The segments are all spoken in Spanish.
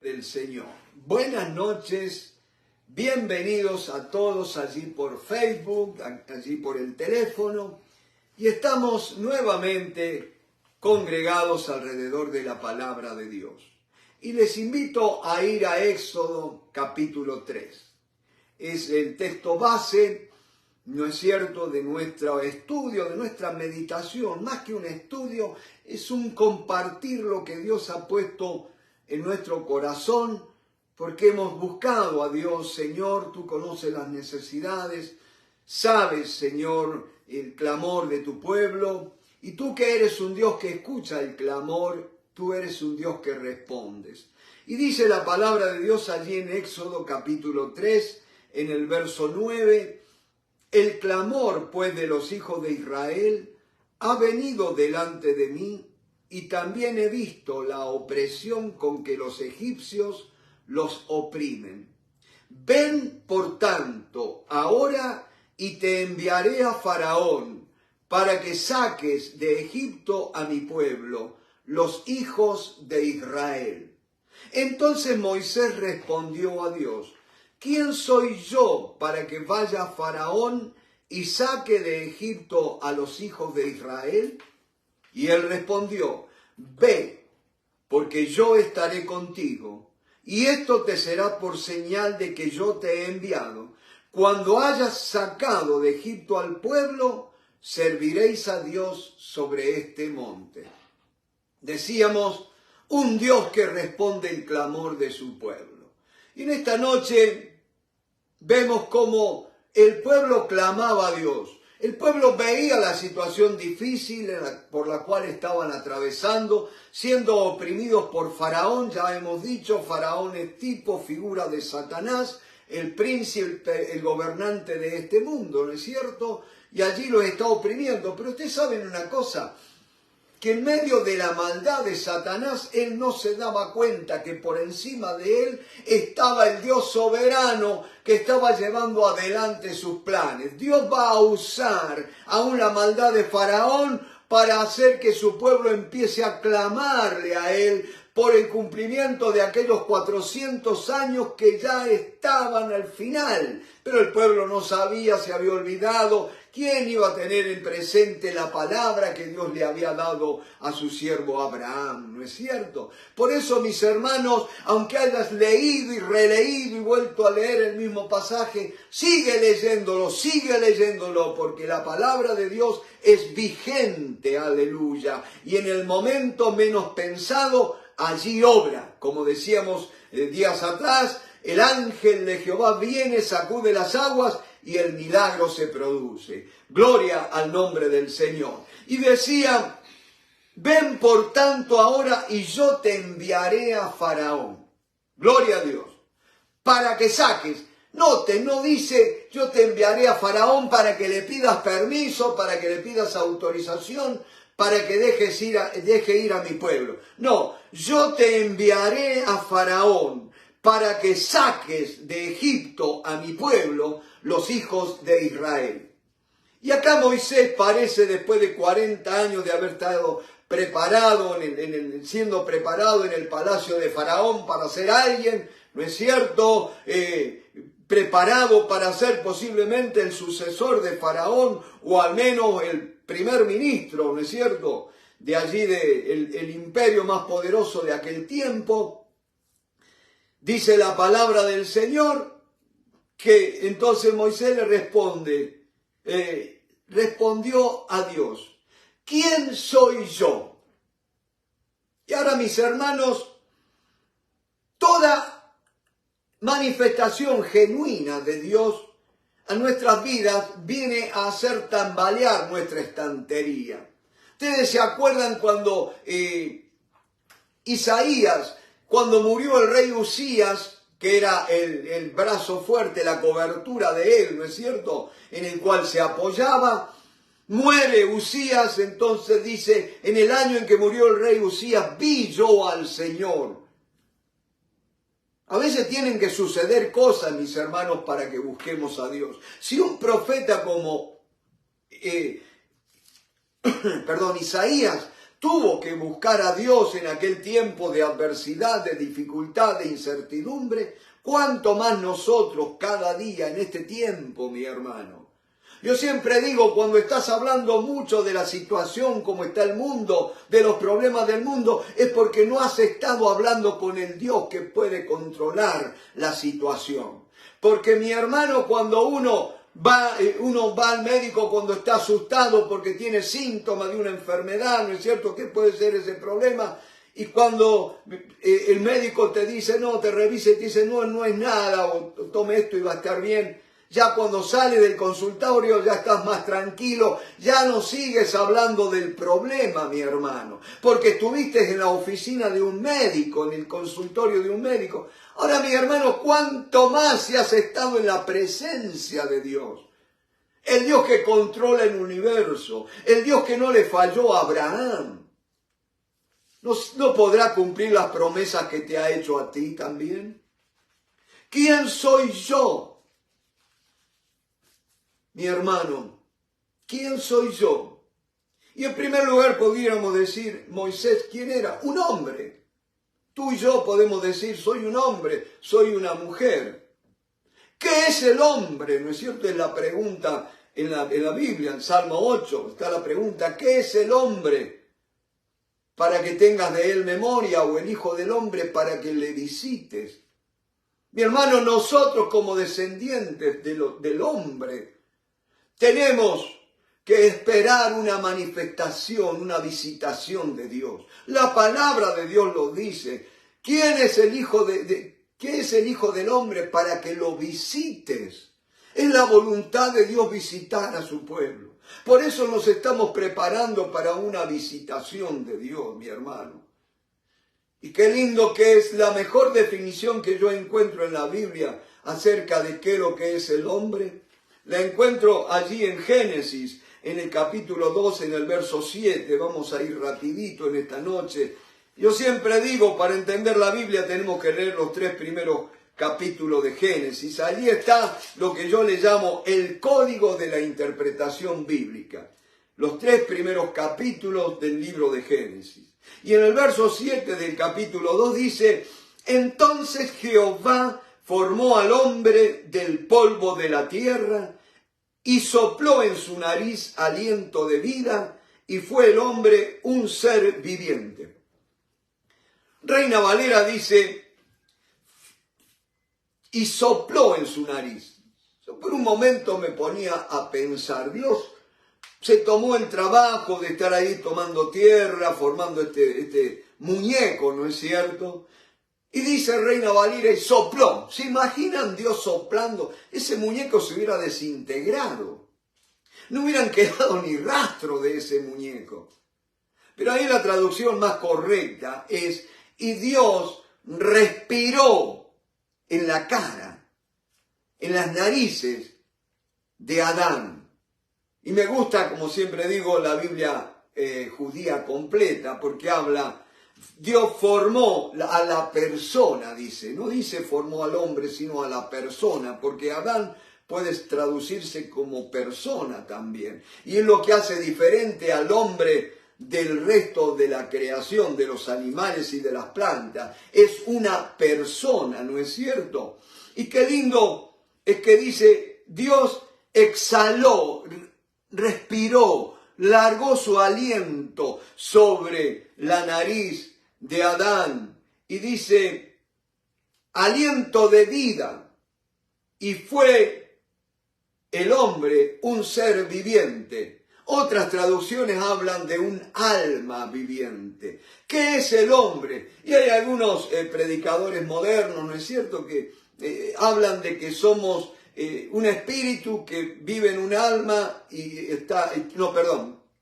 del Señor. Buenas noches, bienvenidos a todos allí por Facebook, allí por el teléfono, y estamos nuevamente congregados alrededor de la palabra de Dios. Y les invito a ir a Éxodo capítulo 3. Es el texto base, ¿no es cierto?, de nuestro estudio, de nuestra meditación. Más que un estudio, es un compartir lo que Dios ha puesto en nuestro corazón, porque hemos buscado a Dios. Señor, tú conoces las necesidades, sabes, Señor, el clamor de tu pueblo, y tú que eres un Dios que escucha el clamor, tú eres un Dios que respondes. Y dice la palabra de Dios allí en Éxodo capítulo 3, en el verso 9, el clamor pues de los hijos de Israel ha venido delante de mí, y también he visto la opresión con que los egipcios los oprimen. Ven, por tanto, ahora y te enviaré a Faraón, para que saques de Egipto a mi pueblo, los hijos de Israel. Entonces Moisés respondió a Dios: ¿quién soy yo para que vaya a Faraón y saque de Egipto a los hijos de Israel? Y él respondió: ve, porque yo estaré contigo, y esto te será por señal de que yo te he enviado. Cuando hayas sacado de Egipto al pueblo, serviréis a Dios sobre este monte. Decíamos, un Dios que responde el clamor de su pueblo. Y en esta noche vemos cómo el pueblo clamaba a Dios. El pueblo veía la situación difícil por la cual estaban atravesando, siendo oprimidos por Faraón. Ya hemos dicho, Faraón es tipo, figura de Satanás, el príncipe, el gobernante de este mundo, ¿no es cierto? Y allí los está oprimiendo. Pero ustedes saben una cosa, que en medio de la maldad de Satanás, él no se daba cuenta que por encima de él estaba el Dios soberano que estaba llevando adelante sus planes. Dios va a usar aún la maldad de Faraón para hacer que su pueblo empiece a clamarle a él por el cumplimiento de aquellos 400 años que ya estaban al final. Pero el pueblo no sabía, se había olvidado. ¿Quién iba a tener en presente la palabra que Dios le había dado a su siervo Abraham? ¿No es cierto? Por eso, mis hermanos, aunque hayas leído y releído y vuelto a leer el mismo pasaje, sigue leyéndolo, porque la palabra de Dios es vigente, aleluya. Y en el momento menos pensado, allí obra. Como decíamos días atrás, el ángel de Jehová viene, sacude las aguas y el milagro se produce. Gloria al nombre del Señor. Y decía, ven por tanto ahora y yo te enviaré a Faraón. Gloria a Dios. Para que saques. Note, no dice yo te enviaré a Faraón para que le pidas permiso, para que le pidas autorización, para que deje ir a mi pueblo. No, yo te enviaré a Faraón para que saques de Egipto a mi pueblo, los hijos de Israel. Y acá Moisés parece, después de 40 años de haber estado preparado, siendo preparado en el palacio de Faraón para ser alguien, ¿no es cierto?, preparado para ser posiblemente el sucesor de Faraón, o al menos el primer ministro, ¿no es cierto?, de allí el imperio más poderoso de aquel tiempo. Dice la palabra del Señor que entonces Moisés le respondió a Dios: ¿quién soy yo? Y ahora, mis hermanos, toda manifestación genuina de Dios a nuestras vidas viene a hacer tambalear nuestra estantería. Ustedes se acuerdan cuando Isaías, cuando murió el rey Usías, que era el brazo fuerte, la cobertura de él, ¿no es cierto?, en el cual se apoyaba. Muere Usías, entonces dice, en el año en que murió el rey Usías, vi yo al Señor. A veces tienen que suceder cosas, mis hermanos, para que busquemos a Dios. Si un profeta como Isaías tuvo que buscar a Dios en aquel tiempo de adversidad, de dificultad, de incertidumbre, cuánto más nosotros cada día en este tiempo, mi hermano. Yo siempre digo, cuando estás hablando mucho de la situación, como está el mundo, de los problemas del mundo, es porque no has estado hablando con el Dios que puede controlar la situación. Porque mi hermano, cuando uno va al médico cuando está asustado porque tiene síntomas de una enfermedad, ¿no es cierto? ¿Qué puede ser ese problema? Y cuando el médico te dice, no, te revisa y te dice, no, no es nada, o tome esto y va a estar bien. Ya cuando sale del consultorio ya estás más tranquilo, ya no sigues hablando del problema, mi hermano, porque estuviste en la oficina de un médico, en el consultorio de un médico. Ahora, mi hermano, ¿cuánto más si has estado en la presencia de Dios? El Dios que controla el universo, el Dios que no le falló a Abraham. ¿No podrá cumplir las promesas que te ha hecho a ti también? ¿Quién soy yo? Mi hermano, ¿quién soy yo? Y en primer lugar podríamos decir, Moisés, ¿quién era? Un hombre. Tú y yo podemos decir, soy un hombre, soy una mujer. ¿Qué es el hombre? ¿No es cierto? Es la pregunta en la Biblia, en Salmo 8, está la pregunta, ¿qué es el hombre? Para que tengas de él memoria, o el Hijo del Hombre para que le visites. Mi hermano, nosotros como descendientes del hombre, tenemos que esperar una manifestación, una visitación de Dios. La palabra de Dios lo dice. ¿Quién es el Hijo ¿qué es el Hijo del Hombre para que lo visites? Es la voluntad de Dios visitar a su pueblo. Por eso nos estamos preparando para una visitación de Dios, mi hermano. Y qué lindo que es la mejor definición que yo encuentro en la Biblia acerca de qué es lo que es el hombre. La encuentro allí en Génesis, en el capítulo 2, en el verso 7. Vamos a ir rapidito en esta noche. Yo siempre digo, para entender la Biblia tenemos que leer los 3 primeros capítulos de Génesis. Allí está lo que yo le llamo el código de la interpretación bíblica. Los 3 primeros capítulos del libro de Génesis. Y en el verso 7 del capítulo 2 dice, entonces Jehová formó al hombre del polvo de la tierra y sopló en su nariz aliento de vida, y fue el hombre un ser viviente. Reina Valera dice, y sopló en su nariz. Yo por un momento me ponía a pensar, Dios se tomó el trabajo de estar ahí tomando tierra, formando este muñeco, ¿no es cierto? Y dice Reina Valera, y sopló. ¿Se imaginan Dios soplando? Ese muñeco se hubiera desintegrado. No hubieran quedado ni rastro de ese muñeco. Pero ahí la traducción más correcta es, y Dios respiró en la cara, en las narices de Adán. Y me gusta, como siempre digo, la Biblia judía completa, porque habla, Dios formó a la persona, dice, no dice formó al hombre, sino a la persona, porque Adán puede traducirse como persona también. Y es lo que hace diferente al hombre del resto de la creación, de los animales y de las plantas. Es una persona, ¿no es cierto? Y qué lindo es que dice, Dios exhaló, respiró, largó su aliento sobre la nariz de Adán y dice, aliento de vida, y fue el hombre un ser viviente. Otras traducciones hablan de un alma viviente. ¿Qué es el hombre? Y hay algunos predicadores modernos, ¿no es cierto?, que hablan de que somos un espíritu que vive en un alma y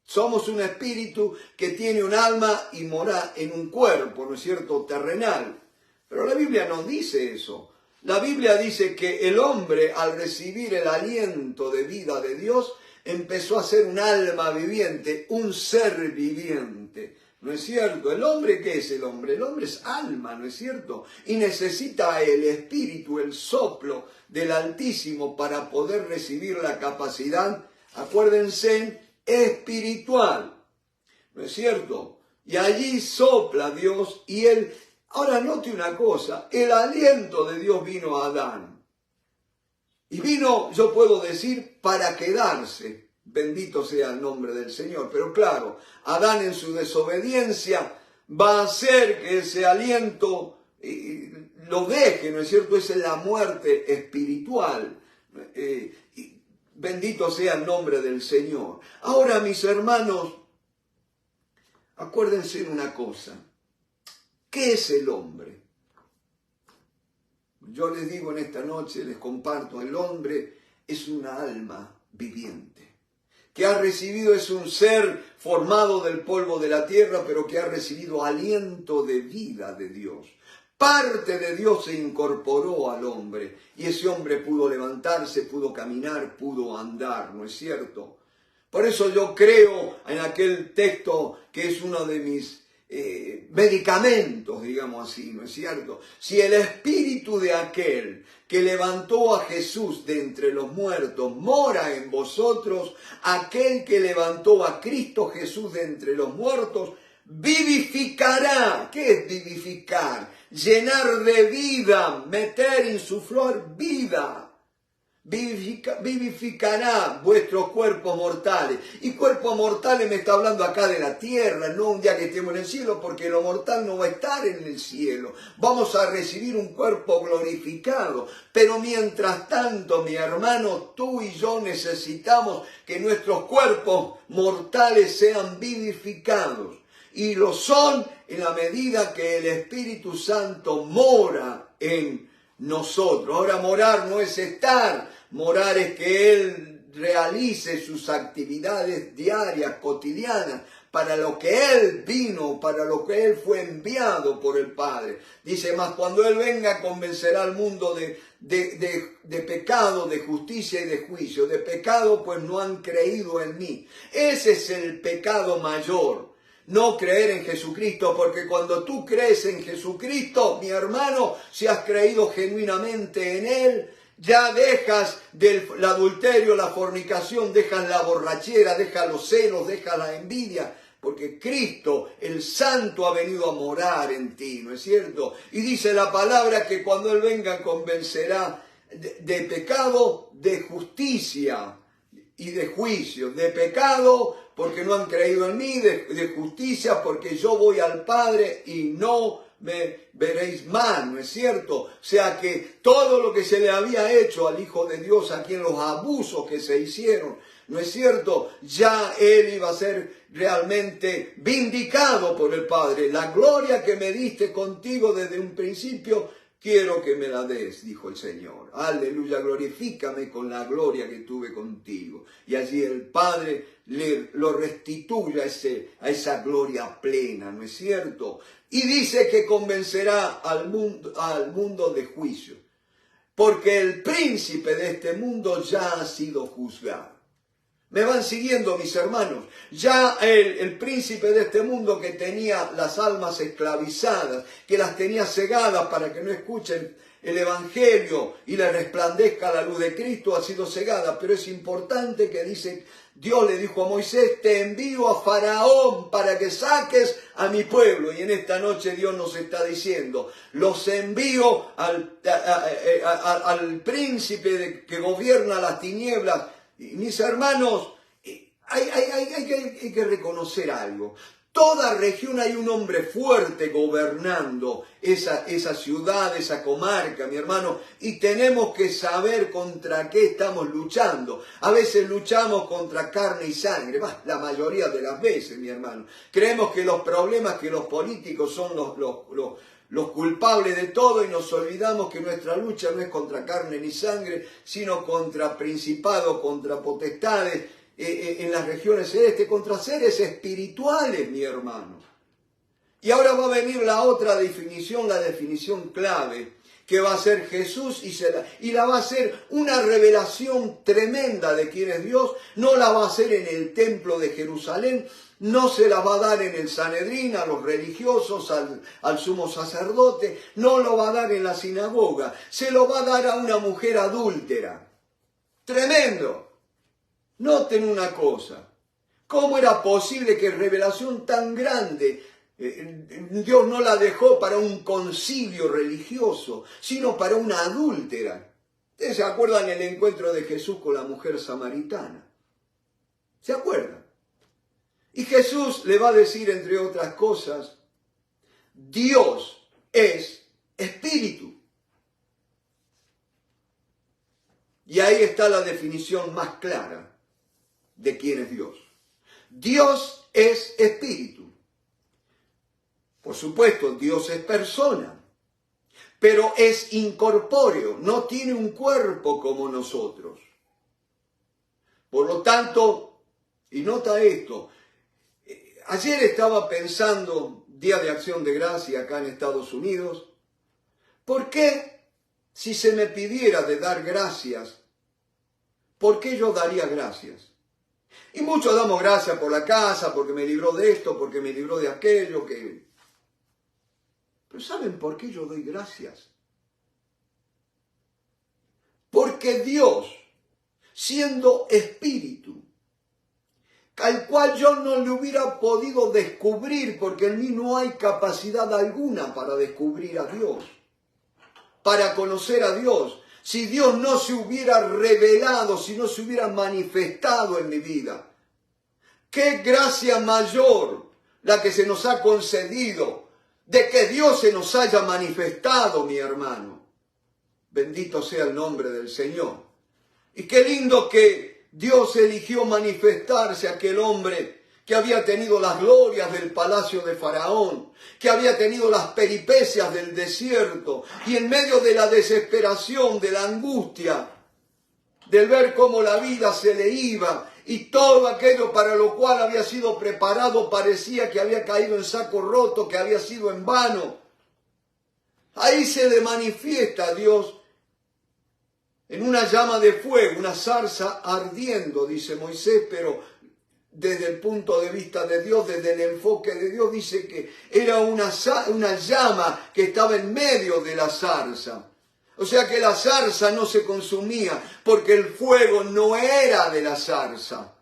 somos un espíritu que tiene un alma y mora en un cuerpo, ¿no es cierto?, terrenal. Pero la Biblia no dice eso. La Biblia dice que el hombre, al recibir el aliento de vida de Dios, empezó a ser un alma viviente, un ser viviente. ¿No es cierto? ¿El hombre qué es el hombre? El hombre es alma, ¿no es cierto? Y necesita el espíritu, el soplo del Altísimo para poder recibir la capacidad, acuérdense, espiritual. ¿No es cierto? Y allí sopla Dios y él... Ahora note una cosa, el aliento de Dios vino a Adán. Y vino, yo puedo decir, para quedarse. Bendito sea el nombre del Señor. Pero claro, Adán en su desobediencia va a hacer que ese aliento lo deje, ¿no es cierto? Esa es la muerte espiritual. Bendito sea el nombre del Señor. Ahora, mis hermanos, acuérdense de una cosa. ¿Qué es el hombre? Yo les digo en esta noche, les comparto, el hombre es una alma viviente, que ha recibido, es un ser formado del polvo de la tierra, pero que ha recibido aliento de vida de Dios. Parte de Dios se incorporó al hombre y ese hombre pudo levantarse, pudo caminar, pudo andar, ¿no es cierto? Por eso yo creo en aquel texto que es uno de mis medicamentos, digamos así, ¿no es cierto? Si el espíritu de aquel que levantó a Jesús de entre los muertos mora en vosotros, aquel que levantó a Cristo Jesús de entre los muertos, vivificará. ¿Qué es vivificar? Llenar de vida, meter, insuflar vida. Vivificará vuestros cuerpos mortales. Y cuerpos mortales me está hablando acá de la tierra, no un día que estemos en el cielo, porque lo mortal no va a estar en el cielo. Vamos a recibir un cuerpo glorificado. Pero mientras tanto, mi hermano, tú y yo necesitamos que nuestros cuerpos mortales sean vivificados. Y lo son en la medida que el Espíritu Santo mora en nosotros. Ahora, morar no es estar, morar es que Él realice sus actividades diarias, cotidianas, para lo que Él vino, para lo que Él fue enviado por el Padre. Dice, mas cuando Él venga convencerá al mundo de pecado, de justicia y de juicio. De pecado, pues no han creído en mí. Ese es el pecado mayor. No creer en Jesucristo, porque cuando tú crees en Jesucristo, mi hermano, si has creído genuinamente en Él, ya dejas el adulterio, la fornicación, dejas la borrachera, dejas los celos, dejas la envidia, porque Cristo, el Santo, ha venido a morar en ti, ¿no es cierto? Y dice la palabra que cuando Él venga convencerá de pecado, de justicia y de juicio. De pecado porque no han creído en mí, de justicia porque yo voy al Padre y no me veréis más, ¿no es cierto? O sea que todo lo que se le había hecho al Hijo de Dios aquí en los abusos que se hicieron, ¿no es cierto? Ya Él iba a ser realmente vindicado por el Padre. La gloria que me diste contigo desde un principio, quiero que me la des, dijo el Señor. Aleluya, glorifícame con la gloria que tuve contigo. Y allí el Padre lo restituye a esa gloria plena, ¿no es cierto? Y dice que convencerá al mundo de juicio, porque el príncipe de este mundo ya ha sido juzgado. ¿Me van siguiendo, mis hermanos? Ya el príncipe de este mundo que tenía las almas esclavizadas, que las tenía cegadas para que no escuchen el Evangelio y le resplandezca la luz de Cristo, ha sido cegada. Pero es importante que dice, Dios le dijo a Moisés, te envío a Faraón para que saques a mi pueblo. Y en esta noche Dios nos está diciendo, los envío al príncipe que gobierna las tinieblas. Mis hermanos, hay que reconocer algo. Toda región hay un hombre fuerte gobernando esa ciudad, esa comarca, mi hermano, y tenemos que saber contra qué estamos luchando. A veces luchamos contra carne y sangre, la mayoría de las veces, mi hermano. Creemos que los problemas, que los políticos son los culpables de todo y nos olvidamos que nuestra lucha no es contra carne ni sangre, sino contra principados, contra potestades, en las regiones celestes, contra seres espirituales, mi hermano. Y ahora va a venir la otra definición, la definición clave, que va a ser Jesús y la va a ser una revelación tremenda de quién es Dios. No la va a hacer en el templo de Jerusalén, no se la va a dar en el Sanedrín, a los religiosos, al sumo sacerdote, no lo va a dar en la sinagoga, se lo va a dar a una mujer adúltera. Tremendo. Noten una cosa, ¿cómo era posible que revelación tan grande Dios no la dejó para un concilio religioso, sino para una adúltera. ¿Ustedes se acuerdan el encuentro de Jesús con la mujer samaritana? ¿Se acuerdan? Y Jesús le va a decir, entre otras cosas, Dios es espíritu. Y ahí está la definición más clara de quién es Dios. Dios es espíritu. Por supuesto, Dios es persona, pero es incorpóreo, no tiene un cuerpo como nosotros. Por lo tanto, y nota esto, ayer estaba pensando, Día de Acción de Gracia acá en Estados Unidos, ¿por qué si se me pidiera de dar gracias, por qué yo daría gracias? Y muchos damos gracias por la casa, porque me libró de esto, porque me libró de aquello, que... Pero ¿saben por qué yo doy gracias? Porque Dios, siendo espíritu, al cual yo no le hubiera podido descubrir, porque en mí no hay capacidad alguna para descubrir a Dios, para conocer a Dios, si Dios no se hubiera revelado, si no se hubiera manifestado en mi vida. ¡Qué gracia mayor la que se nos ha concedido de que Dios se nos haya manifestado, mi hermano! Bendito sea el nombre del Señor. Y qué lindo que Dios eligió manifestarse a aquel hombre que había tenido las glorias del palacio de Faraón, que había tenido las peripecias del desierto, y en medio de la desesperación, de la angustia, del ver cómo la vida se le iba, y todo aquello para lo cual había sido preparado parecía que había caído en saco roto, que había sido en vano. Ahí se le manifiesta a Dios en una llama de fuego, una zarza ardiendo, dice Moisés, pero desde el punto de vista de Dios, desde el enfoque de Dios, dice que era una llama que estaba en medio de la zarza. O sea que la zarza no se consumía porque el fuego no era de la zarza.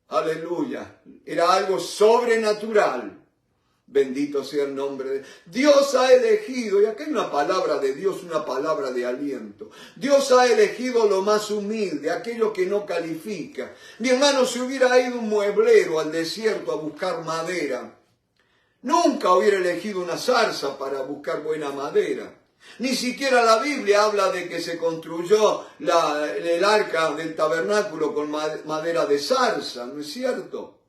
Aleluya. Era algo sobrenatural. Bendito sea el nombre de Dios. Dios ha elegido, y aquí hay una palabra de Dios, una palabra de aliento. Dios ha elegido lo más humilde, aquello que no califica. Mi hermano, si hubiera ido un mueblero al desierto a buscar madera, nunca hubiera elegido una zarza para buscar buena madera. Ni siquiera la Biblia habla de que se construyó el arca del tabernáculo con madera de zarza, ¿no es cierto?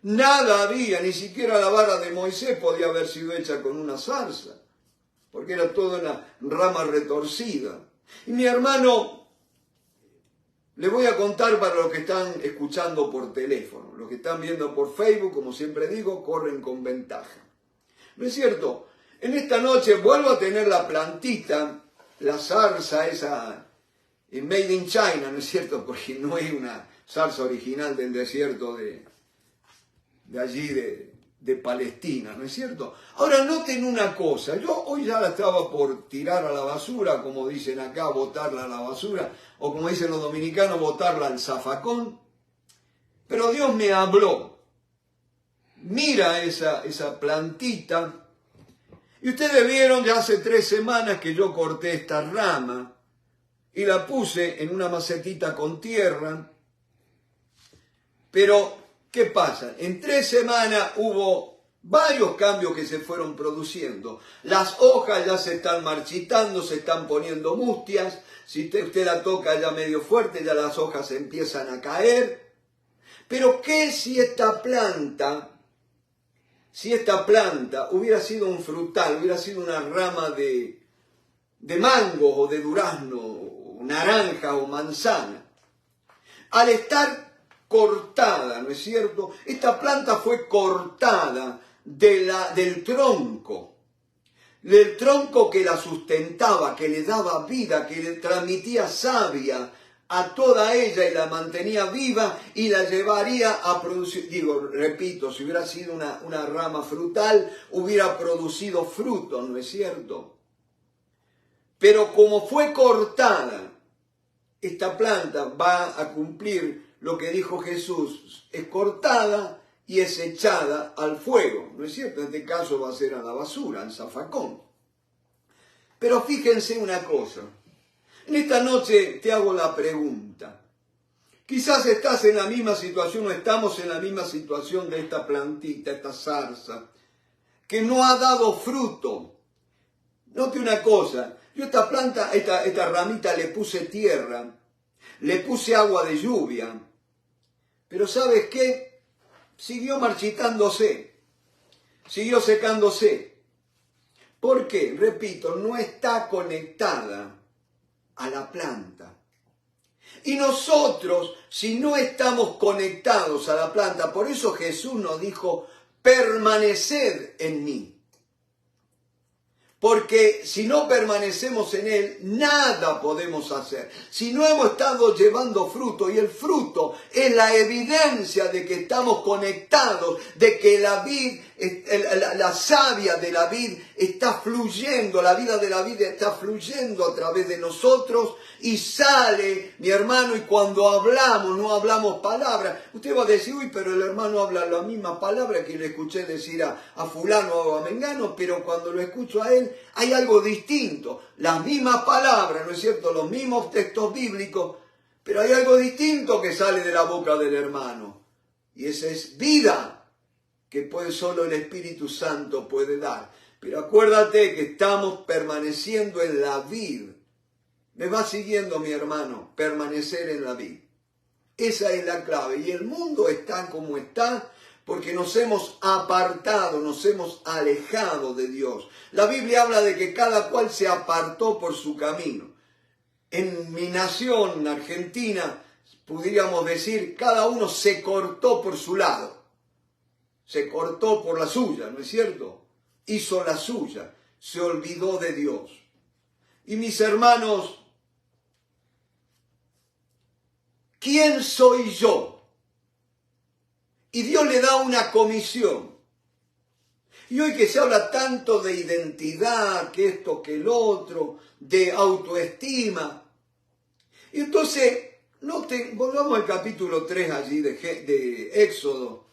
Nada había, ni siquiera la vara de Moisés podía haber sido hecha con una zarza, porque era toda una rama retorcida. Y mi hermano, le voy a contar para los que están escuchando por teléfono, los que están viendo por Facebook, como siempre digo, corren con ventaja. ¿No es cierto? En esta noche vuelvo a tener la plantita, la zarza esa made in China, ¿no es cierto? Porque no es una zarza original del desierto de allí de Palestina, ¿no es cierto? Ahora noten una cosa, yo hoy ya la estaba por tirar a la basura, como dicen acá, botarla a la basura, o como dicen los dominicanos, botarla al zafacón, pero Dios me habló. Mira esa plantita. Y ustedes vieron ya hace 3 semanas que yo corté esta rama y la puse en una macetita con tierra. Pero, ¿qué pasa? En 3 semanas hubo varios cambios que se fueron produciendo. Las hojas ya se están marchitando, se están poniendo mustias. Si usted la toca ya medio fuerte, ya las hojas empiezan a caer. Pero, ¿qué si esta planta hubiera sido un frutal, hubiera sido una rama de mango o de durazno, o naranja o manzana? Al estar cortada, ¿no es cierto? Esta planta fue cortada del tronco que la sustentaba, que le daba vida, que le transmitía savia a toda ella y la mantenía viva y la llevaría a producir, repito, si hubiera sido una rama frutal, hubiera producido fruto, ¿no es cierto? Pero como fue cortada, esta planta va a cumplir lo que dijo Jesús, es cortada y es echada al fuego. ¿No es cierto? En este caso va a ser a la basura, al zafacón. Pero fíjense una cosa. En esta noche te hago la pregunta. Quizás estás en la misma situación o estamos en la misma situación de esta plantita, esta zarza, que no ha dado fruto. Note una cosa, yo esta planta, esta ramita le puse tierra, le puse agua de lluvia, pero ¿sabes qué? Siguió marchitándose, siguió secándose. ¿Por qué? Repito, no está conectada a la planta. Y nosotros, si no estamos conectados a la planta, por eso Jesús nos dijo, permaneced en mí. Porque si no permanecemos en Él, nada podemos hacer. Si no hemos estado llevando fruto, y el fruto es la evidencia de que estamos conectados, de que la vid, la savia de la vid está fluyendo, la vida de la vida está fluyendo a través de nosotros y sale, mi hermano, y cuando hablamos, no hablamos palabras. Usted va a decir, uy, pero el hermano habla la misma palabra que le escuché decir a fulano o a mengano, pero cuando lo escucho a él, hay algo distinto. Las mismas palabras, ¿no es cierto? Los mismos textos bíblicos, pero hay algo distinto que sale de la boca del hermano. Y esa es vida que solo el Espíritu Santo puede dar. Pero acuérdate que estamos permaneciendo en la vid. ¿Me va siguiendo, mi hermano? Permanecer en la vid. Esa es la clave. Y el mundo está como está porque nos hemos apartado, nos hemos alejado de Dios. La Biblia habla de que cada cual se apartó por su camino. En mi nación, Argentina, podríamos decir, cada uno se cortó por su lado. Se cortó por la suya, ¿no es cierto? Hizo la suya, se olvidó de Dios. Y mis hermanos, ¿quién soy yo? Y Dios le da una comisión. Y hoy que se habla tanto de identidad, que esto, que el otro, de autoestima. Y entonces, noten, volvamos al capítulo 3 allí de Éxodo.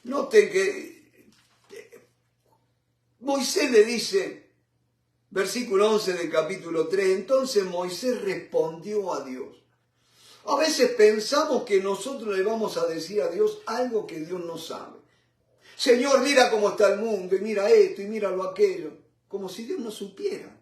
Noten que Moisés le dice, versículo 11 del capítulo 3, entonces Moisés respondió a Dios. A veces pensamos que nosotros le vamos a decir a Dios algo que Dios no sabe. Señor, mira cómo está el mundo, y mira esto, y mira lo aquello. Como si Dios no supiera.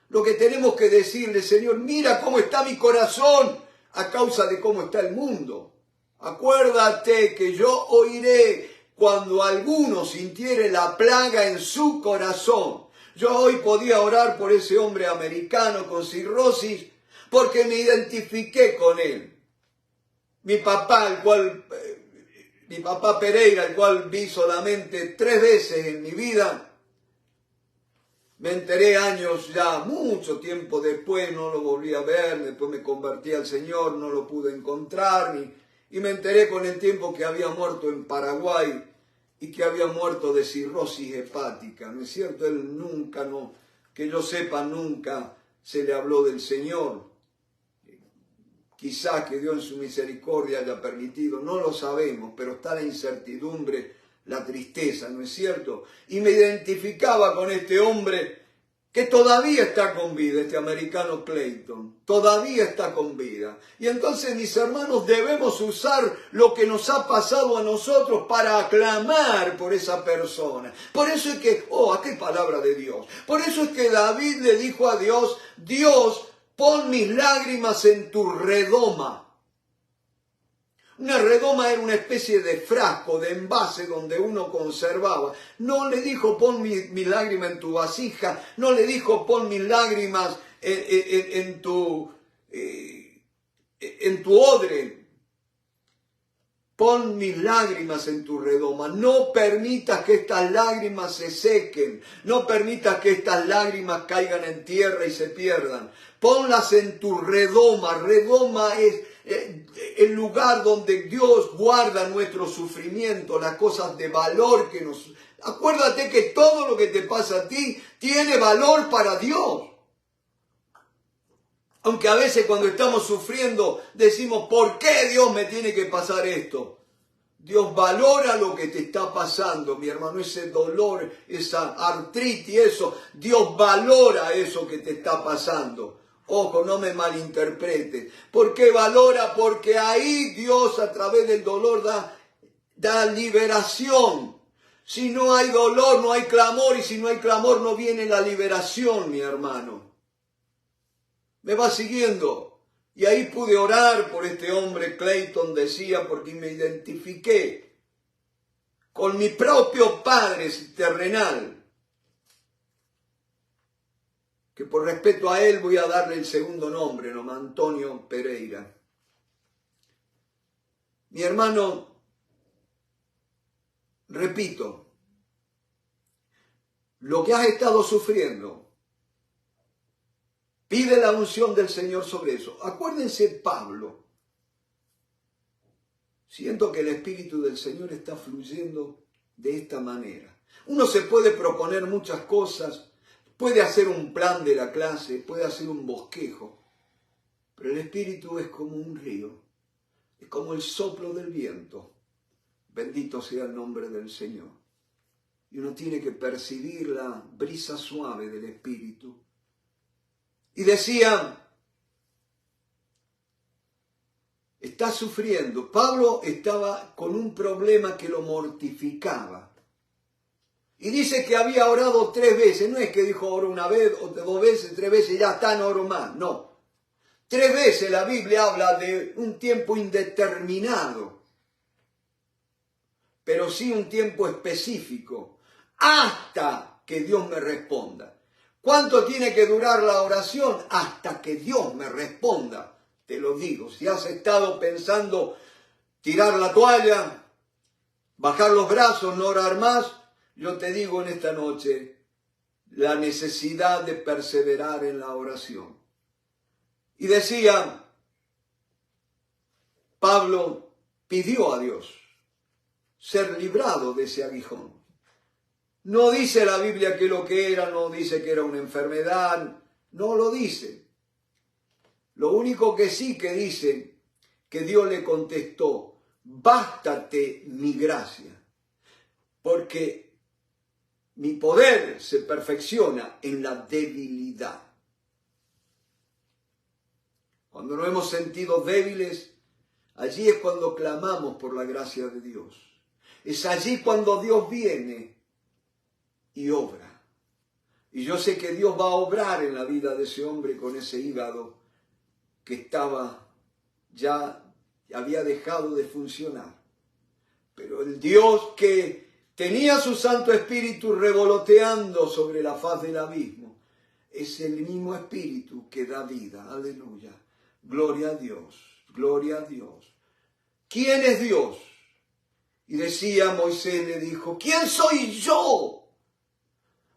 Lo que tenemos que decirle, Señor, mira cómo está mi corazón a causa de cómo está el mundo. Acuérdate que yo oiré cuando alguno sintiere la plaga en su corazón. Yo hoy podía orar por ese hombre americano con cirrosis, porque me identifiqué con él. Mi papá Pereira, el cual vi solamente 3 veces en mi vida, me enteré años ya, mucho tiempo después, no lo volví a ver, después me convertí al Señor, no lo pude encontrar, y me enteré con el tiempo que había muerto en Paraguay y que había muerto de cirrosis hepática, ¿no es cierto? Él nunca, que yo sepa, nunca se le habló del Señor. Quizás que Dios en su misericordia haya permitido, no lo sabemos, pero está la incertidumbre, la tristeza, ¿no es cierto? Y me identificaba con este hombre que todavía está con vida, este americano Clayton, todavía está con vida. Y entonces, mis hermanos, debemos usar lo que nos ha pasado a nosotros para aclamar por esa persona. Por eso es que, aquí hay palabra de Dios. Por eso es que David le dijo a Dios, Dios, pon mis lágrimas en tu redoma. Una redoma era una especie de frasco, de envase donde uno conservaba. No le dijo pon mi lágrima en tu vasija, no le dijo pon mis lágrimas en tu odre. Pon mis lágrimas en tu redoma. No permitas que estas lágrimas se sequen. No permitas que estas lágrimas caigan en tierra y se pierdan. Ponlas en tu redoma. Redoma es el lugar donde Dios guarda nuestro sufrimiento, las cosas de valor que nos... Acuérdate que todo lo que te pasa a ti tiene valor para Dios. Aunque a veces cuando estamos sufriendo decimos, ¿por qué Dios me tiene que pasar esto? Dios valora lo que te está pasando, mi hermano, ese dolor, esa artritis, eso. Dios valora eso que te está pasando. Ojo, no me malinterpretes. ¿Por qué valora? Porque ahí Dios a través del dolor da liberación. Si no hay dolor, no hay clamor, y si no hay clamor, no viene la liberación, mi hermano. ¿Me va siguiendo? Y ahí pude orar por este hombre, Clayton decía, porque me identifiqué con mi propio padre terrenal, que por respeto a él voy a darle el segundo nombre, nomás Antonio Pereira. Mi hermano, repito, lo que has estado sufriendo, pide la unción del Señor sobre eso. Acuérdense Pablo. Siento que el Espíritu del Señor está fluyendo de esta manera. Uno se puede proponer muchas cosas, puede hacer un plan de la clase, puede hacer un bosquejo, pero el Espíritu es como un río, es como el soplo del viento. Bendito sea el nombre del Señor. Y uno tiene que percibir la brisa suave del Espíritu. Y decía, está sufriendo. Pablo estaba con un problema que lo mortificaba. Y dice que había orado 3 veces. No es que dijo oro una vez, o 2 veces, 3 veces, ya está, no oro más. No. 3 veces la Biblia habla de un tiempo indeterminado, pero sí un tiempo específico, hasta que Dios me responda. ¿Cuánto tiene que durar la oración? Hasta que Dios me responda. Te lo digo, si has estado pensando tirar la toalla, bajar los brazos, no orar más, yo te digo en esta noche la necesidad de perseverar en la oración. Y decía, Pablo pidió a Dios ser librado de ese aguijón. No dice la Biblia que lo que era, no dice que era una enfermedad, no lo dice. Lo único que sí que dice que Dios le contestó, bástate mi gracia, porque mi poder se perfecciona en la debilidad. Cuando nos hemos sentido débiles, allí es cuando clamamos por la gracia de Dios. Es allí cuando Dios viene y obra. Y yo sé que Dios va a obrar en la vida de ese hombre con ese hígado que había dejado de funcionar. Pero el Dios que tenía su Santo Espíritu revoloteando sobre la faz del abismo, es el mismo Espíritu que da vida. Aleluya. Gloria a Dios. Gloria a Dios. ¿Quién es Dios? Y decía, Moisés le dijo, ¿quién soy yo?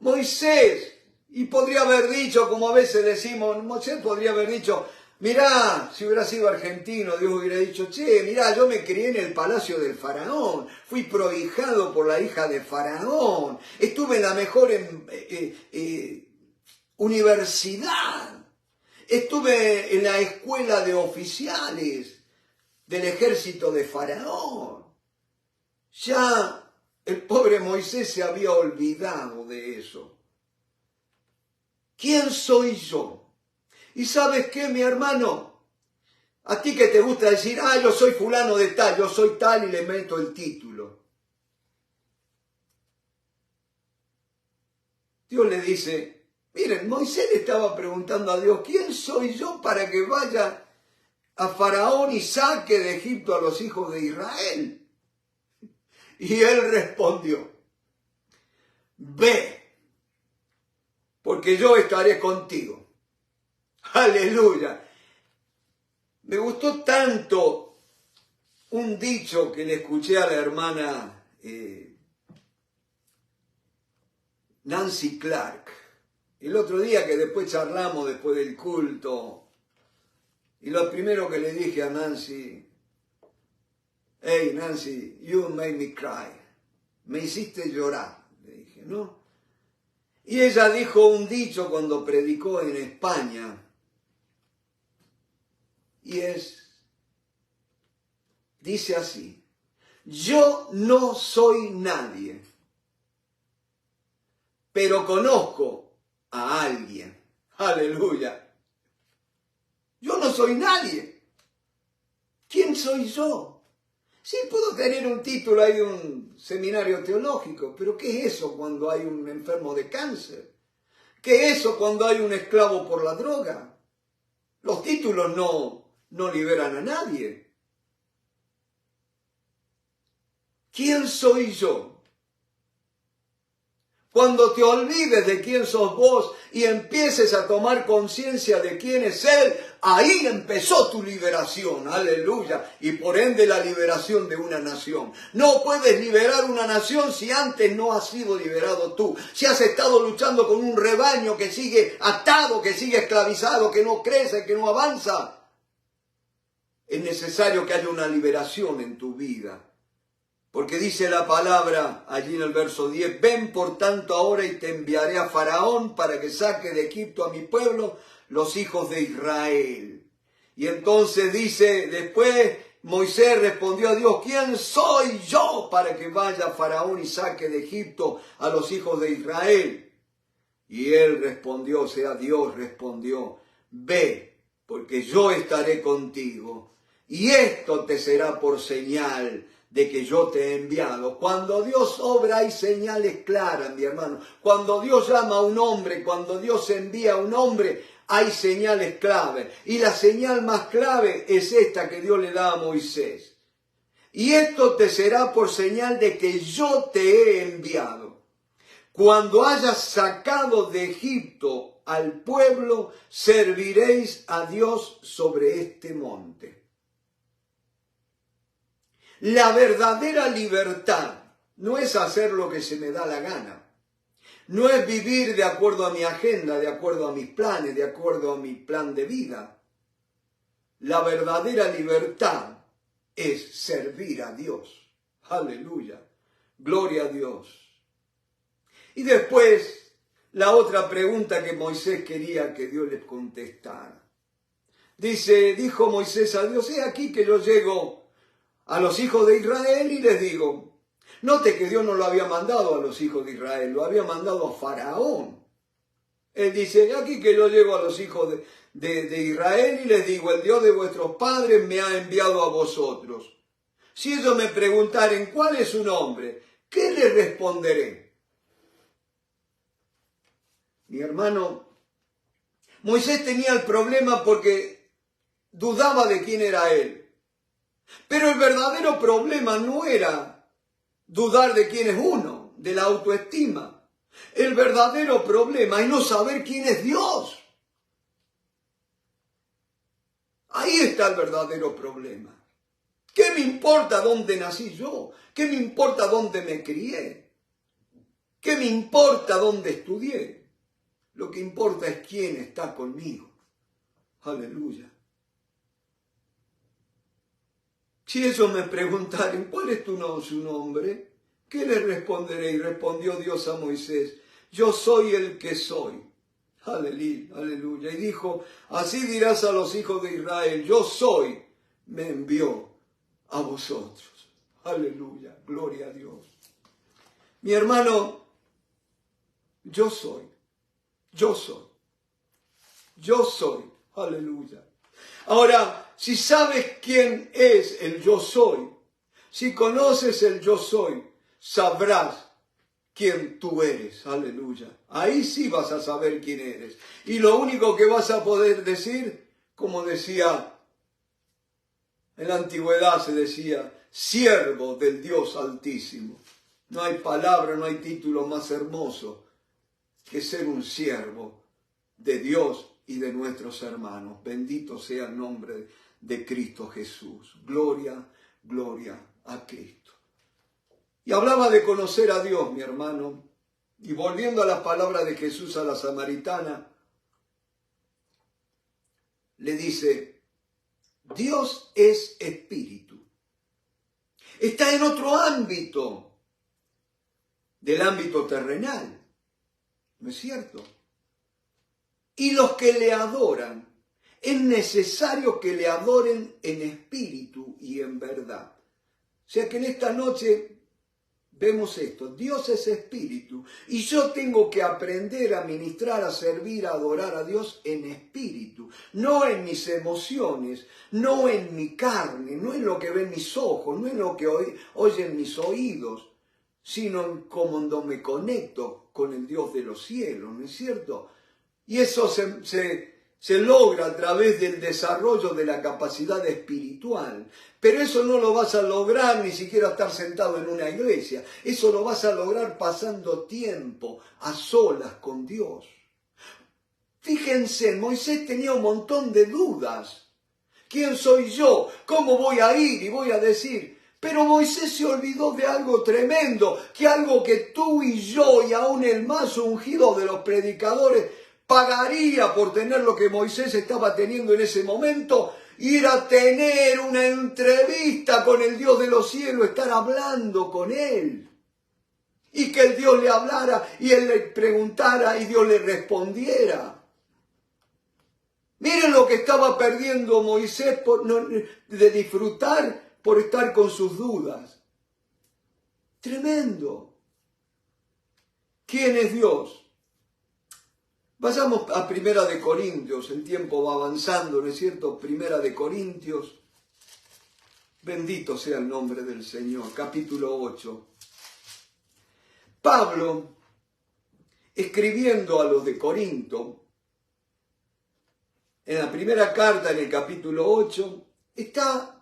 Moisés. Y podría haber dicho, como a veces decimos, Moisés podría haber dicho, mirá, si hubiera sido argentino, Dios hubiera dicho, che, mirá, yo me crié en el palacio del faraón, fui prohijado por la hija de faraón, estuve en la mejor universidad, estuve en la escuela de oficiales del ejército de faraón. Ya el pobre Moisés se había olvidado de eso. ¿Quién soy yo? ¿Y sabes qué, mi hermano? A ti que te gusta decir, yo soy fulano de tal, yo soy tal y le meto el título. Dios le dice, miren, Moisés le estaba preguntando a Dios, ¿quién soy yo para que vaya a Faraón y saque de Egipto a los hijos de Israel? Y él respondió, ve, porque yo estaré contigo. Aleluya. Me gustó tanto un dicho que le escuché a la hermana Nancy Clark. El otro día que después charlamos después del culto. Y lo primero que le dije a Nancy, hey Nancy, you made me cry. Me hiciste llorar, le dije, ¿no? Y ella dijo un dicho cuando predicó en España. Y dice así, yo no soy nadie, pero conozco a alguien. Aleluya. Yo no soy nadie. ¿Quién soy yo? Sí, puedo tener un título ahí de un seminario teológico, pero ¿qué es eso cuando hay un enfermo de cáncer? ¿Qué es eso cuando hay un esclavo por la droga? Los títulos no liberan a nadie. ¿Quién soy yo? Cuando te olvides de quién sos vos y empieces a tomar conciencia de quién es Él, ahí empezó tu liberación, aleluya, y por ende la liberación de una nación. No puedes liberar una nación si antes no has sido liberado tú, si has estado luchando con un rebaño que sigue atado, que sigue esclavizado, que no crece, que no avanza. Es necesario que haya una liberación en tu vida. Porque dice la palabra allí en el verso 10, ven por tanto ahora y te enviaré a Faraón para que saque de Egipto a mi pueblo, los hijos de Israel. Y entonces dice, después Moisés respondió a Dios, ¿quién soy yo para que vaya Faraón y saque de Egipto a los hijos de Israel? Y él respondió, o sea, Dios respondió, ve, porque yo estaré contigo, y esto te será por señal de que yo te he enviado. Cuando Dios obra hay señales claras, mi hermano. Cuando Dios llama a un hombre, cuando Dios envía a un hombre, hay señales clave. Y la señal más clave es esta que Dios le da a Moisés. Y esto te será por señal de que yo te he enviado. Cuando hayas sacado de Egipto al pueblo, serviréis a Dios sobre este monte. La verdadera libertad no es hacer lo que se me da la gana. No es vivir de acuerdo a mi agenda, de acuerdo a mis planes, de acuerdo a mi plan de vida. La verdadera libertad es servir a Dios. Aleluya. Gloria a Dios. Y después, la otra pregunta que Moisés quería que Dios les contestara. Dijo Moisés a Dios, he aquí que yo llego a los hijos de Israel y les digo, note que Dios no lo había mandado a los hijos de Israel, lo había mandado a Faraón. Él dice, aquí que yo llego a los hijos de Israel y les digo, el Dios de vuestros padres me ha enviado a vosotros. Si ellos me preguntaren, ¿cuál es su nombre? ¿Qué les responderé? Mi hermano, Moisés tenía el problema porque dudaba de quién era él. Pero el verdadero problema no era dudar de quién es uno, de la autoestima. El verdadero problema es no saber quién es Dios. Ahí está el verdadero problema. ¿Qué me importa dónde nací yo? ¿Qué me importa dónde me crié? ¿Qué me importa dónde estudié? Lo que importa es quién está conmigo. Aleluya. Si ellos me preguntaren, ¿cuál es su nombre? ¿Qué les responderé? Y respondió Dios a Moisés, yo soy el que soy. Aleluya. Y dijo, así dirás a los hijos de Israel, yo soy, me envió a vosotros. Aleluya, gloria a Dios. Mi hermano, yo soy, aleluya. Ahora, si sabes quién es el yo soy, si conoces el yo soy, sabrás quién tú eres, aleluya. Ahí sí vas a saber quién eres. Y lo único que vas a poder decir, como decía en la antigüedad, se decía, siervo del Dios Altísimo. No hay palabra, no hay título más hermoso que ser un siervo de Dios y de nuestros hermanos. Bendito sea el nombre de Cristo Jesús. Gloria, gloria a Cristo. Y hablaba de conocer a Dios, mi hermano. Y volviendo a las palabras de Jesús a la samaritana, le dice, Dios es espíritu. Está en otro ámbito del ámbito terrenal. ¿No es cierto? Y los que le adoran, es necesario que le adoren en espíritu y en verdad. O sea que en esta noche vemos esto, Dios es espíritu y yo tengo que aprender a ministrar, a servir, a adorar a Dios en espíritu, no en mis emociones, no en mi carne, no en lo que ven mis ojos, no en lo que oyen mis oídos, sino en cómo me conecto con el Dios de los cielos, ¿no es cierto? Y eso se logra a través del desarrollo de la capacidad espiritual. Pero eso no lo vas a lograr ni siquiera estar sentado en una iglesia. Eso lo vas a lograr pasando tiempo a solas con Dios. Fíjense, Moisés tenía un montón de dudas. ¿Quién soy yo? ¿Cómo voy a ir? Y voy a decir... Pero Moisés se olvidó de algo tremendo, que algo que tú y yo y aún el más ungido de los predicadores pagaría por tener lo que Moisés estaba teniendo en ese momento, ir a tener una entrevista con el Dios de los cielos, estar hablando con él. Y que el Dios le hablara y él le preguntara y Dios le respondiera. Miren lo que estaba perdiendo Moisés de disfrutar por estar con sus dudas. Tremendo. ¿Quién es Dios? Vayamos a Primera de Corintios, el tiempo va avanzando, ¿no es cierto? Primera de Corintios, bendito sea el nombre del Señor, capítulo 8. Pablo, escribiendo a los de Corinto, en la primera carta, en el capítulo 8, está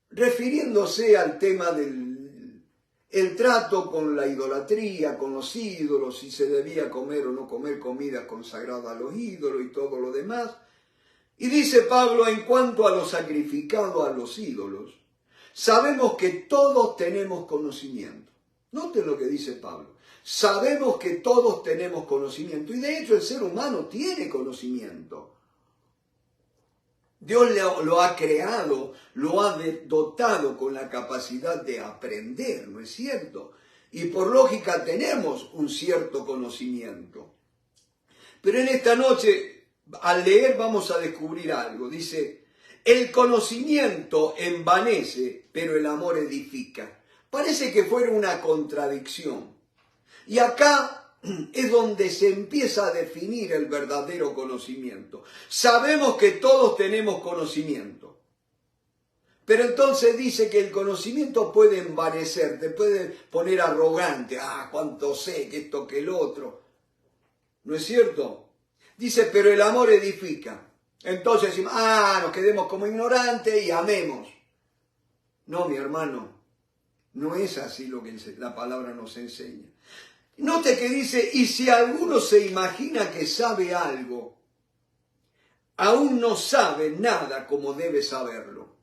refiriéndose al tema del trato con la idolatría, con los ídolos, si se debía comer o no comer comida consagrada a los ídolos y todo lo demás. Y dice Pablo, en cuanto a lo sacrificado a los ídolos, sabemos que todos tenemos conocimiento. Noten lo que dice Pablo. Sabemos que todos tenemos conocimiento. Y de hecho el ser humano tiene conocimiento. Dios lo ha creado, lo ha dotado con la capacidad de aprender, ¿no es cierto? Y por lógica tenemos un cierto conocimiento. Pero en esta noche, al leer, vamos a descubrir algo. Dice, el conocimiento envanece, pero el amor edifica. Parece que fuera una contradicción. Y acá es donde se empieza a definir el verdadero conocimiento. Sabemos que todos tenemos conocimiento. Pero entonces dice que el conocimiento puede envanecer, te puede poner arrogante. Ah, cuánto sé, que esto, que el otro. ¿No es cierto? Dice, pero el amor edifica. Entonces decimos, nos quedemos como ignorantes y amemos. No, mi hermano, no es así lo que la palabra nos enseña. Note que dice, y si alguno se imagina que sabe algo, aún no sabe nada como debe saberlo.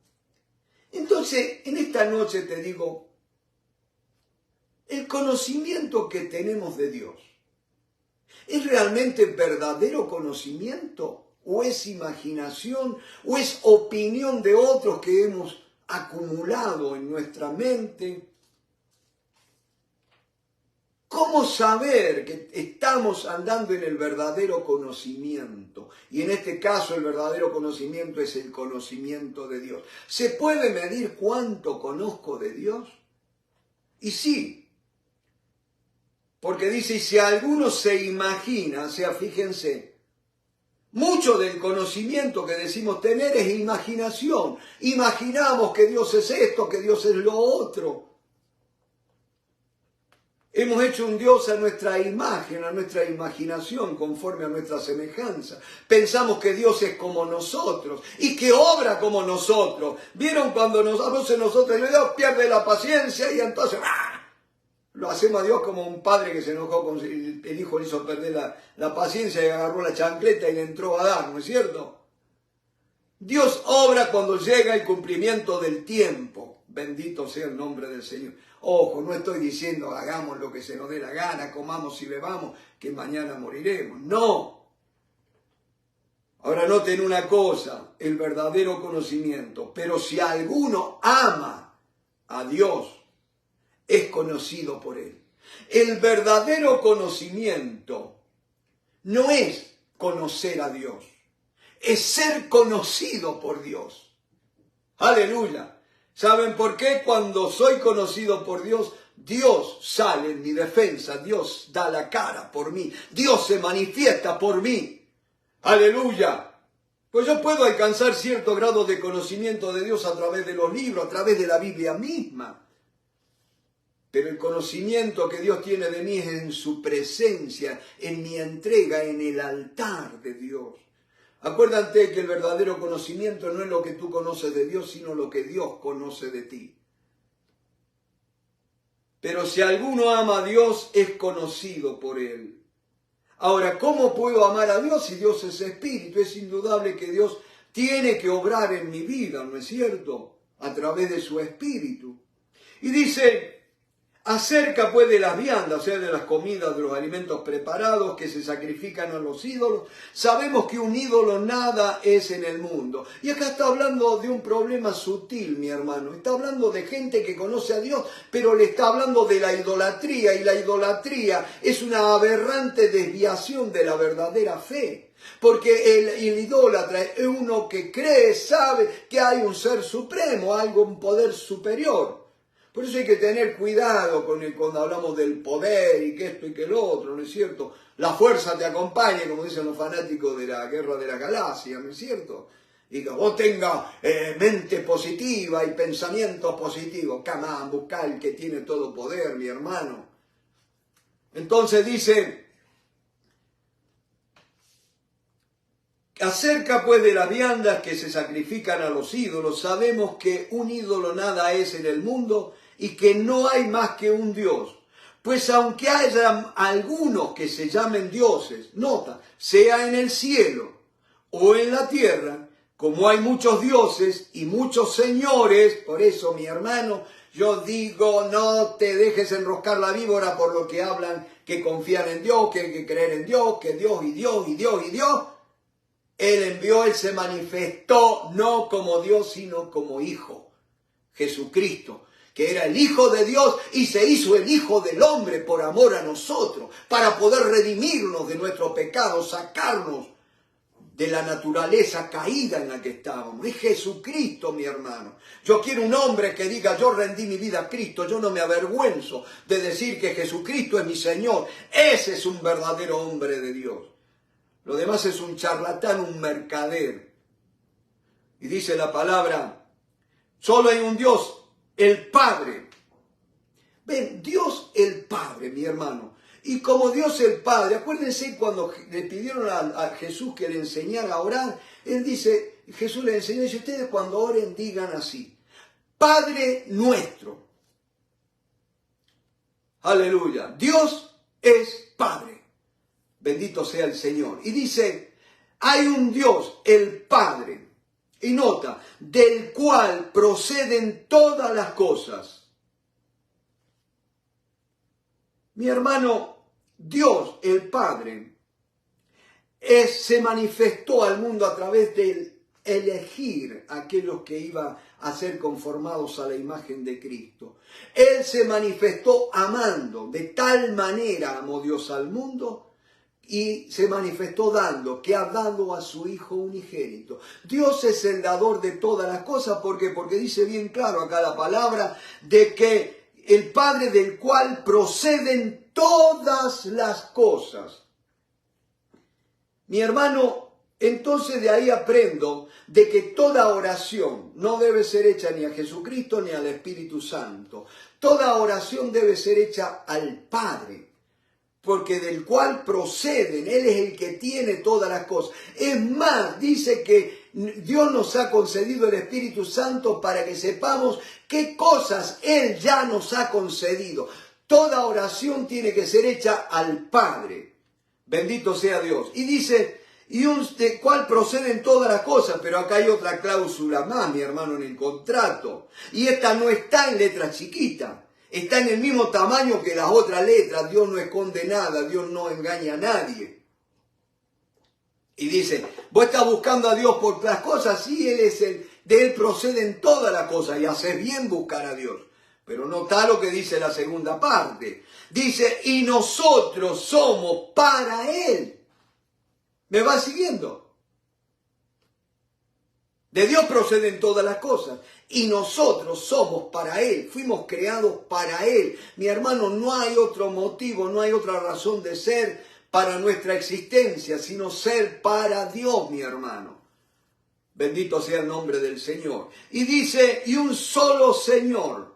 Entonces, en esta noche te digo, el conocimiento que tenemos de Dios, ¿es realmente verdadero conocimiento? ¿O es imaginación? ¿O es opinión de otros que hemos acumulado en nuestra mente? ¿Cómo saber que estamos andando en el verdadero conocimiento? Y en este caso el verdadero conocimiento es el conocimiento de Dios. ¿Se puede medir cuánto conozco de Dios? Y sí, porque dice, y si alguno se imagina, o sea, fíjense, mucho del conocimiento que decimos tener es imaginación. Imaginamos que Dios es esto, que Dios es lo otro. Hemos hecho un Dios a nuestra imagen, a nuestra imaginación, conforme a nuestra semejanza. Pensamos que Dios es como nosotros y que obra como nosotros. ¿Vieron cuando a veces nosotros Dios pierde la paciencia y entonces lo hacemos a Dios como un padre que se enojó con el hijo, le hizo perder la paciencia y agarró la chancleta y le entró a dar, ¿no es cierto? Dios obra cuando llega el cumplimiento del tiempo. Bendito sea el nombre del Señor. Ojo, no estoy diciendo hagamos lo que se nos dé la gana, comamos y bebamos, que mañana moriremos. No. Ahora noten una cosa, el verdadero conocimiento. Pero si alguno ama a Dios, es conocido por Él. El verdadero conocimiento no es conocer a Dios, es ser conocido por Dios. Aleluya. ¿Saben por qué? Cuando soy conocido por Dios, Dios sale en mi defensa, Dios da la cara por mí, Dios se manifiesta por mí. ¡Aleluya! Pues yo puedo alcanzar cierto grado de conocimiento de Dios a través de los libros, a través de la Biblia misma. Pero el conocimiento que Dios tiene de mí es en su presencia, en mi entrega, en el altar de Dios. Acuérdate que el verdadero conocimiento no es lo que tú conoces de Dios, sino lo que Dios conoce de ti. Pero si alguno ama a Dios, es conocido por Él. Ahora, ¿cómo puedo amar a Dios si Dios es espíritu? Es indudable que Dios tiene que obrar en mi vida, ¿no es cierto? A través de su espíritu. Y dice, acerca pues de las viandas, o sea, de las comidas, de los alimentos preparados que se sacrifican a los ídolos. Sabemos que un ídolo nada es en el mundo. Y acá está hablando de un problema sutil, mi hermano. Está hablando de gente que conoce a Dios, pero le está hablando de la idolatría. Y la idolatría es una aberrante desviación de la verdadera fe. Porque el idólatra es uno que cree, sabe que hay un ser supremo, algo, un poder superior. Por eso hay que tener cuidado cuando hablamos del poder y que esto y que lo otro, ¿no es cierto? La fuerza te acompañe, como dicen los fanáticos de la Guerra de la Galaxia, ¿no es cierto? Y que vos tengas mente positiva y pensamientos positivos. Camán, busca el que tiene todo poder, mi hermano. Entonces dice, acerca pues de las viandas que se sacrifican a los ídolos, sabemos que un ídolo nada es en el mundo y que no hay más que un Dios. Pues aunque haya algunos que se llamen dioses, nota, sea en el cielo o en la tierra, como hay muchos dioses y muchos señores, por eso mi hermano, yo digo, no te dejes enroscar la víbora por lo que hablan, que confían en Dios, que hay que creer en Dios, que Dios y Dios y Dios y Dios. Él envió, Él se manifestó no como Dios, sino como Hijo, Jesucristo, que era el Hijo de Dios y se hizo el Hijo del hombre por amor a nosotros, para poder redimirnos de nuestros pecados, sacarnos de la naturaleza caída en la que estábamos. Es Jesucristo, mi hermano. Yo quiero un hombre que diga, yo rendí mi vida a Cristo, yo no me avergüenzo de decir que Jesucristo es mi Señor. Ese es un verdadero hombre de Dios. Lo demás es un charlatán, un mercader. Y dice la palabra, solo hay un Dios, el Padre. Ven, Dios el Padre, mi hermano. Y como Dios el Padre, acuérdense cuando le pidieron a Jesús que le enseñara a orar, él dice, Jesús le enseñó, dice, ustedes cuando oren digan así, Padre nuestro. Aleluya. Dios es Padre. Bendito sea el Señor. Y dice, hay un Dios, el Padre. Y nota, del cual proceden todas las cosas. Mi hermano, Dios, el Padre, se manifestó al mundo a través de elegir a aquellos que iban a ser conformados a la imagen de Cristo. Él se manifestó amando, de tal manera amó Dios al mundo, y se manifestó dando, que ha dado a su Hijo unigénito. Dios es el dador de todas las cosas. ¿Por qué? Porque dice bien claro acá la palabra de que el Padre del cual proceden todas las cosas. Mi hermano, entonces de ahí aprendo de que toda oración no debe ser hecha ni a Jesucristo ni al Espíritu Santo. Toda oración debe ser hecha al Padre, porque del cual proceden, Él es el que tiene todas las cosas. Es más, dice que Dios nos ha concedido el Espíritu Santo para que sepamos qué cosas Él ya nos ha concedido. Toda oración tiene que ser hecha al Padre. Bendito sea Dios. Y dice, y de cuál proceden todas las cosas, pero acá hay otra cláusula más, mi hermano, en el contrato. Y esta no está en letra chiquita. Está en el mismo tamaño que las otras letras. Dios no esconde nada, Dios no engaña a nadie. Y dice, vos estás buscando a Dios por las cosas, sí, de Él proceden todas las cosas, y haces bien buscar a Dios. Pero nota lo que dice la segunda parte. Dice, y nosotros somos para Él. ¿Me va siguiendo? De Dios proceden todas las cosas y nosotros somos para Él, fuimos creados para Él. Mi hermano, no hay otro motivo, no hay otra razón de ser para nuestra existencia, sino ser para Dios, mi hermano. Bendito sea el nombre del Señor. Y dice, y un solo Señor,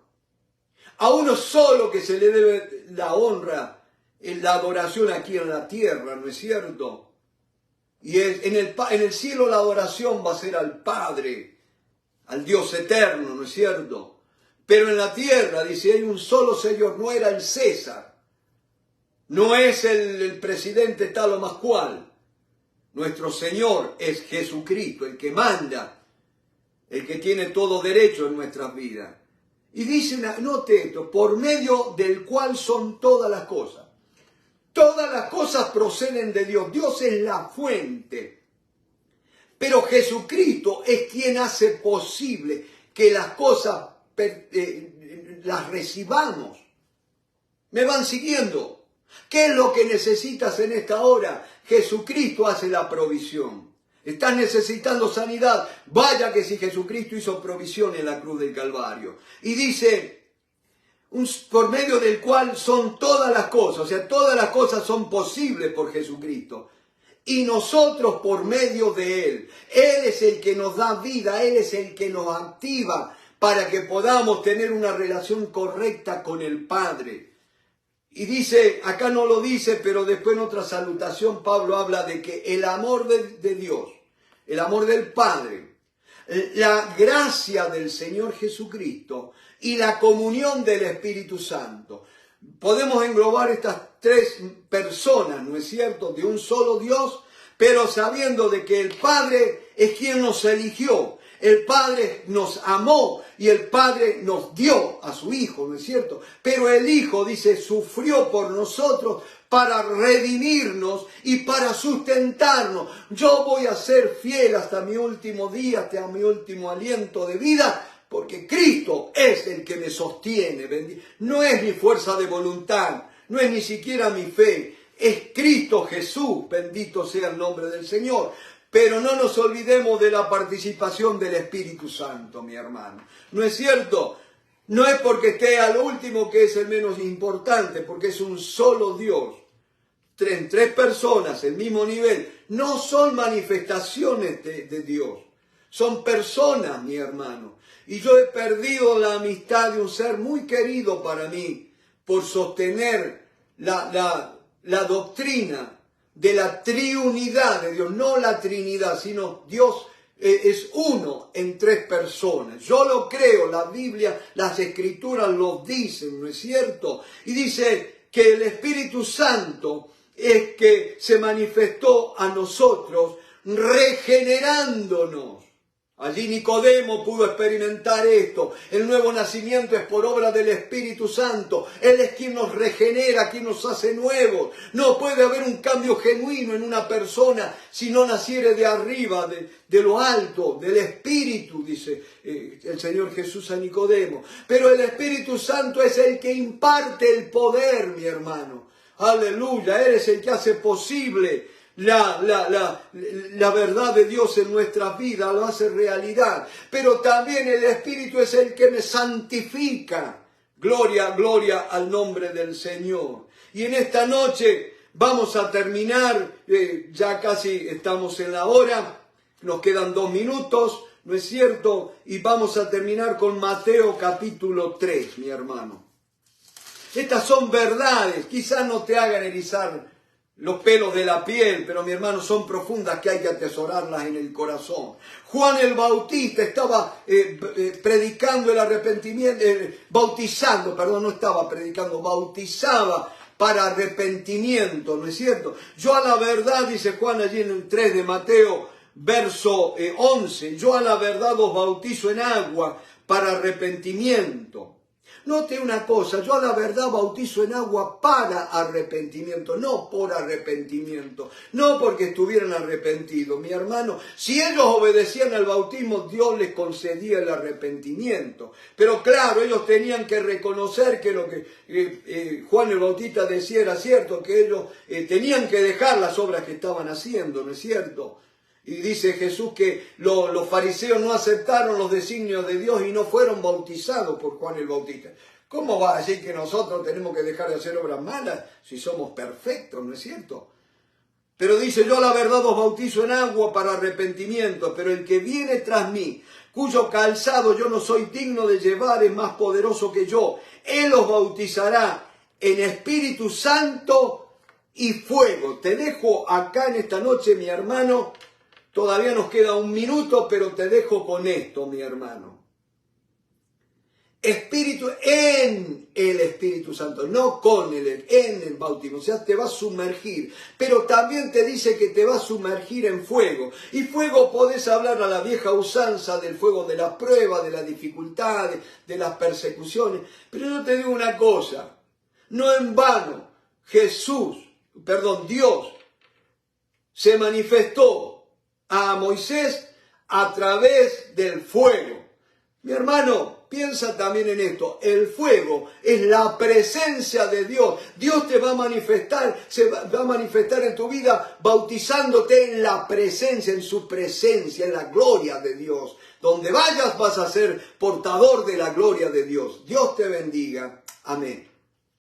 a uno solo que se le debe la honra, la adoración aquí en la tierra, ¿no es cierto? Y en el cielo la adoración va a ser al Padre, al Dios eterno, ¿no es cierto? Pero en la tierra, dice, hay un solo Señor, no era el César, no es el presidente tal o más cual. Nuestro Señor es Jesucristo, el que manda, el que tiene todo derecho en nuestras vidas. Y dice, note esto, por medio del cual son todas las cosas. Todas las cosas proceden de Dios. Dios es la fuente. Pero Jesucristo es quien hace posible que las cosas las recibamos. ¿Me van siguiendo? ¿Qué es lo que necesitas en esta hora? Jesucristo hace la provisión. ¿Estás necesitando sanidad? Vaya que si Jesucristo hizo provisión en la cruz del Calvario. Y dice, por medio del cual son todas las cosas, o sea, todas las cosas son posibles por Jesucristo. Y nosotros por medio de Él. Él es el que nos da vida, Él es el que nos activa para que podamos tener una relación correcta con el Padre. Y dice, acá no lo dice, pero después en otra salutación Pablo habla de que el amor de Dios, el amor del Padre, la gracia del Señor Jesucristo y la comunión del Espíritu Santo. Podemos englobar estas tres personas, ¿no es cierto?, de un solo Dios, pero sabiendo de que el Padre es quien nos eligió, el Padre nos amó y el Padre nos dio a su Hijo, ¿no es cierto? Pero el Hijo, dice, sufrió por nosotros para redimirnos y para sustentarnos. Yo voy a ser fiel hasta mi último día, hasta mi último aliento de vida, porque Cristo es el que me sostiene. No es mi fuerza de voluntad, no es ni siquiera mi fe, es Cristo Jesús, bendito sea el nombre del Señor. Pero no nos olvidemos de la participación del Espíritu Santo, mi hermano. ¿No es cierto? No es porque esté al último que es el menos importante, porque es un solo Dios. Tres personas, el mismo nivel. No son manifestaciones de Dios. Son personas, mi hermano. Y yo he perdido la amistad de un ser muy querido para mí por sostener la doctrina de la triunidad de Dios, no la Trinidad, sino Dios es uno en tres personas. Yo lo creo, la Biblia, las Escrituras lo dicen, ¿no es cierto? Y dice que el Espíritu Santo es que se manifestó a nosotros regenerándonos. Allí Nicodemo pudo experimentar esto. El nuevo nacimiento es por obra del Espíritu Santo. Él es quien nos regenera, quien nos hace nuevos. No puede haber un cambio genuino en una persona si no naciere de arriba, de lo alto, del Espíritu, dice el Señor Jesús a Nicodemo. Pero el Espíritu Santo es el que imparte el poder, mi hermano. Aleluya, Él es el que hace posible la verdad de Dios en nuestras vidas, lo hace realidad. Pero también el Espíritu es el que me santifica. Gloria, gloria al nombre del Señor. Y en esta noche vamos a terminar, ya casi estamos en la hora, nos quedan 2 minutos, ¿no es cierto? Y vamos a terminar con Mateo capítulo 3, mi hermano. Estas son verdades, quizás no te hagan erizar los pelos de la piel, pero mi hermano, son profundas que hay que atesorarlas en el corazón. Juan el Bautista estaba predicando el arrepentimiento, bautizaba para arrepentimiento, ¿no es cierto? Yo a la verdad, dice Juan allí en el 3 de Mateo, verso 11, yo a la verdad os bautizo en agua para arrepentimiento. Note una cosa, yo a la verdad bautizo en agua para arrepentimiento, no por arrepentimiento, no porque estuvieran arrepentidos. Mi hermano, si ellos obedecían al bautismo, Dios les concedía el arrepentimiento. Pero claro, ellos tenían que reconocer que lo que Juan el Bautista decía era cierto, que ellos tenían que dejar las obras que estaban haciendo, ¿no es cierto? Y dice Jesús que los fariseos no aceptaron los designios de Dios y no fueron bautizados por Juan el Bautista. ¿Cómo va a decir que nosotros tenemos que dejar de hacer obras malas si somos perfectos, no es cierto? Pero dice, yo la verdad os bautizo en agua para arrepentimiento, pero el que viene tras mí, cuyo calzado yo no soy digno de llevar, es más poderoso que yo. Él os bautizará en Espíritu Santo y fuego. Te dejo acá en esta noche, mi hermano. Todavía nos queda un minuto, pero te dejo con esto, mi hermano. Espíritu en el Espíritu Santo, no con en el bautismo, o sea, te va a sumergir, pero también te dice que te va a sumergir en fuego, y fuego podés hablar a la vieja usanza del fuego de las pruebas, de las dificultades, de las persecuciones, pero yo te digo una cosa, no en vano Dios se manifestó a Moisés a través del fuego. Mi hermano, piensa también en esto. El fuego es la presencia de Dios. Dios te va a manifestar, se va a manifestar en tu vida bautizándote en la presencia, en su presencia, en la gloria de Dios. Donde vayas vas a ser portador de la gloria de Dios. Dios te bendiga. Amén.